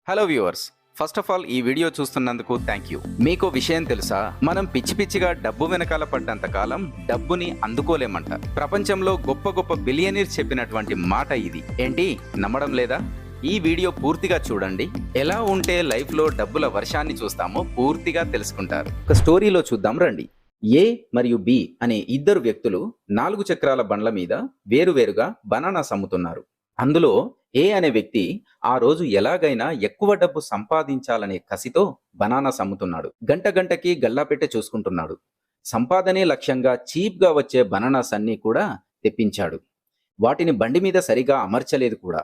Hello viewers, first of all ఈ video చూస్తున్నందుకు thank you. మీకు విషయం తెలుసా, మనం పిచ్చి పిచ్చిగా డబ్బు వెనకాల పడ్డంత కాలం డబ్బుని అందుకోలేమంట. ప్రపంచంలో గొప్ప గొప్ప బిలియనీర్స్ చెప్పినటువంటి మాట ఇది. ఏంటి, నమ్మడం లేదా? ఈ వీడియో పూర్తిగా చూడండి. ఎలా ఉంటే లైఫ్ లో డబ్బుల వర్షాన్ని చూస్తామో పూర్తిగా తెలుసుకుంటారు. ఒక స్టోరీలో చూద్దాం రండి. ఏ మరియు బి అనే ఇద్దరు వ్యక్తులు 4 చక్రాల బండ్ల మీద వేరువేరుగా బనానాస్ అమ్ముతున్నారు. అందులో ఏ అనే వ్యక్తి ఆ రోజు ఎలాగైనా ఎక్కువ డబ్బు సంపాదించాలనే కసితో బనానాస్ అమ్ముతున్నాడు. గంట గంటకి గల్లాపెట్టె చూసుకుంటున్నాడు. సంపాదనే లక్ష్యంగా చీప్ గా వచ్చే బనానాస్ అన్నీ కూడా తెప్పించాడు. వాటిని బండి మీద సరిగా అమర్చలేదు కూడా.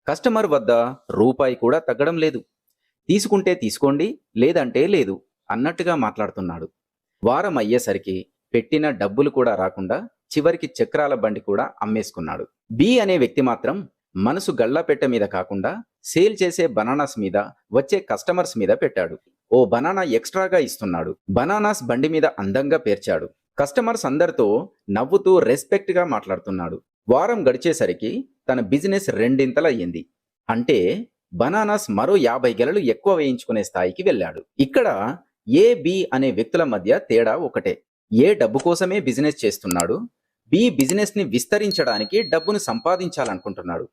కస్టమర్ వద్ద రూపాయి కూడా తగ్గడం లేదు. తీసుకుంటే తీసుకోండి, లేదంటే లేదు అన్నట్టుగా మాట్లాడుతున్నాడు. వారం అయ్యేసరికి పెట్టిన డబ్బులు కూడా రాకుండా చివరికి చక్రాల బండి కూడా అమ్మేసుకున్నాడు. బి అనే వ్యక్తి మాత్రం మనసు గళ్ళాపెట్టె మీద కాకుండా సేల్ చేసే బనానాస్ మీద, వచ్చే కస్టమర్స్ మీద పెట్టాడు. ఓ బనానా ఎక్స్ట్రాగా ఇస్తున్నాడు. బనానాస్ బండి మీద అందంగా పేర్చాడు. కస్టమర్స్ అందరితో నవ్వుతూ రెస్పెక్ట్ గా మాట్లాడుతున్నాడు. వారం గడిచేసరికి తన బిజినెస్ రెండింతలయ్యింది. అంటే బనానాస్ మరో 50 గెలలు ఎక్కువ వేయించుకునే స్థాయికి వెళ్ళాడు. ఇక్కడ ఏ బి అనే వ్యక్తుల మధ్య తేడా ఒకటే. ఏ డబ్బు కోసమే బిజినెస్ చేస్తున్నాడు, బి బిజినెస్ ని విస్తరించడానికి డబ్బును సంపాదించాలనుకుంటున్నాడు.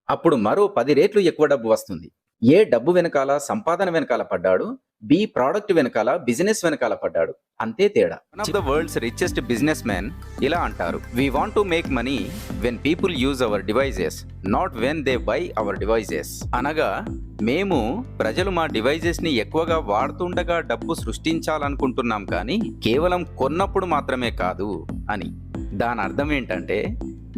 అప్పుడు మరో 10 రెట్లు ఎక్కువ డబ్బు వస్తుంది. ఏ డబ్బు వెనకాల, సంపాదన వెనకాల పడ్డాడు, బి ప్రోడక్ట్ వెనకాల, బిజినెస్ వెనకాల పడ్డాడు. అంతే తేడా. One of the world's richest businessman ఇలా అంటారు: we want to make money when people use our devices, not when they buy our devices. అనగా మేము ప్రజలు మా డివైజెస్ ని ఎక్కువగా వాడుతుండగా డబ్బు సృష్టించాలనుకుంటున్నాం, కానీ కేవలం కొన్నప్పుడు మాత్రమే కాదు అని. దాని అర్థం ఏంటంటే,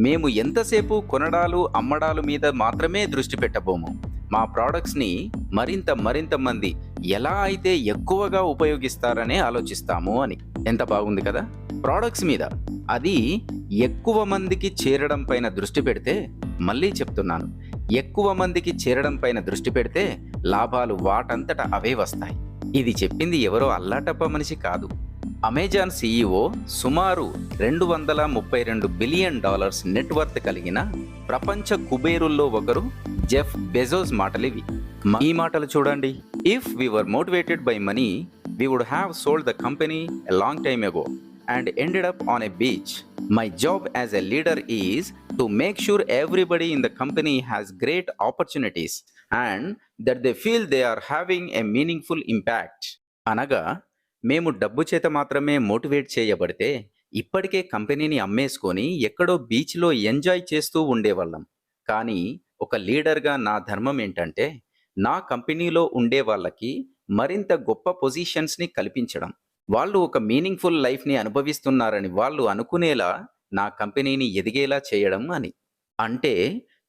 మేము ఎంతసేపు కొనడాలు, అమ్మడాలు మీద మాత్రమే దృష్టి పెట్టబోము. మా ప్రోడక్ట్స్ని మరింత మంది ఎలా అయితే ఎక్కువగా ఉపయోగిస్తారనే ఆలోచిస్తాము అని. ఎంత బాగుంది కదా! ప్రోడక్ట్స్ మీద, అది ఎక్కువ మందికి చేరడం పైన దృష్టి పెడితే, మళ్ళీ చెప్తున్నాను, ఎక్కువ మందికి చేరడం పైన దృష్టి పెడితే లాభాలు వాటంతట అవే వస్తాయి. ఇది చెప్పింది ఎవరో అల్లాటప్ప మనిషి కాదు. అమెజాన్ సీఈఓ, సుమారు $232 బిలియన్ నెట్వర్త్ కలిగిన ప్రపంచ కుబేరుల్లో ఒకరు జెఫ్ బెజోస్ మాటలివి. ఈ మాటలు చూడండి. If we were motivated by money, we would have sold the company a long time ago and ended up on a beach. My job as a leader is to make sure everybody in the company has great opportunities and that they feel they are having a meaningful impact. అనగా, మేము డబ్బు చేత మాత్రమే motivate చేయబడితే ఇప్పటికే కంపెనీని అమ్మేసుకొని ఎక్కడో బీచ్లో ఎంజాయ్ చేస్తూ ఉండేవాళ్ళం. కానీ ఒక లీడర్గా నా ధర్మం ఏంటంటే, నా కంపెనీలో ఉండే వాళ్ళకి మరింత గొప్ప పొజిషన్స్ని కల్పించడం. వాళ్ళు ఒక మీనింగ్ఫుల్ లైఫ్ని అనుభవిస్తున్నారని వాళ్ళు అనుకునేలా నా కంపెనీని ఎదిగేలా చేయడం అని. అంటే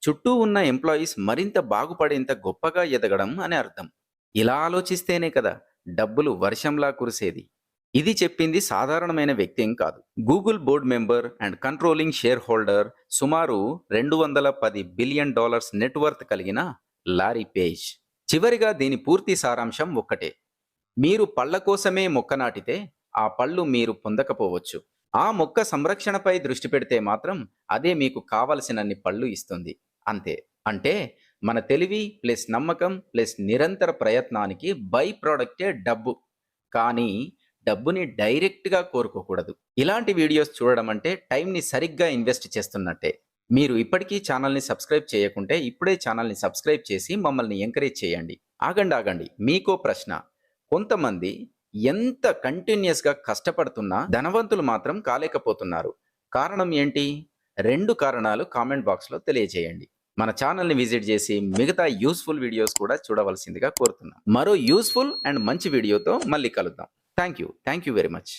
చుట్టూ ఉన్న ఎంప్లాయీస్ మరింత బాగుపడేంత గొప్పగా ఎదగడం అని అర్థం. ఇలా ఆలోచిస్తేనే కదా డబ్బులు వర్షంలా కురిసేది. ఇది చెప్పింది సాధారణమైన వ్యక్తి ఏం కాదు. Google board member and controlling share holder, సుమారు $210 బిలియన్ నెట్వర్త్ కలిగిన లారీ పేజ్. చివరిగా దీని పూర్తి సారాంశం ఒక్కటే: మీరు పళ్ళ కోసమే మొక్క నాటితే ఆ పళ్ళు మీరు పొందకపోవచ్చు. ఆ మొక్క సంరక్షణపై దృష్టి పెడితే మాత్రం అదే మీకు కావలసినన్ని పళ్ళు ఇస్తుంది. అంతే. అంటే మన తెలివి ప్లస్ నమ్మకం ప్లస్ నిరంతర ప్రయత్నానికి బై ప్రోడక్టే డబ్బు. కానీ డబ్బుని డైరెక్ట్గా కోరుకోకూడదు. ఇలాంటి వీడియోస్ చూడడం అంటే టైంని సరిగ్గా ఇన్వెస్ట్ చేస్తున్నట్టే. మీరు ఇప్పటికీ ఛానల్ని సబ్స్క్రైబ్ చేయకుంటే ఇప్పుడే ఛానల్ని సబ్స్క్రైబ్ చేసి మమ్మల్ని ఎంకరేజ్ చేయండి. ఆగండి, మీకో ప్రశ్న. కొంతమంది ఎంత కంటిన్యూస్గా కష్టపడుతున్నా ధనవంతులు మాత్రం కాలేకపోతున్నారు. కారణం ఏంటి? 2 కారణాలు కామెంట్ బాక్స్లో తెలియజేయండి. మన ఛానల్ని విజిట్ చేసి మిగతా యూస్ఫుల్ వీడియోస్ కూడా చూడవలసిందిగా కోరుతున్నాం. మరో యూస్ఫుల్ అండ్ మంచి వీడియోతో మళ్ళీ కలుద్దాం. Thank you very much.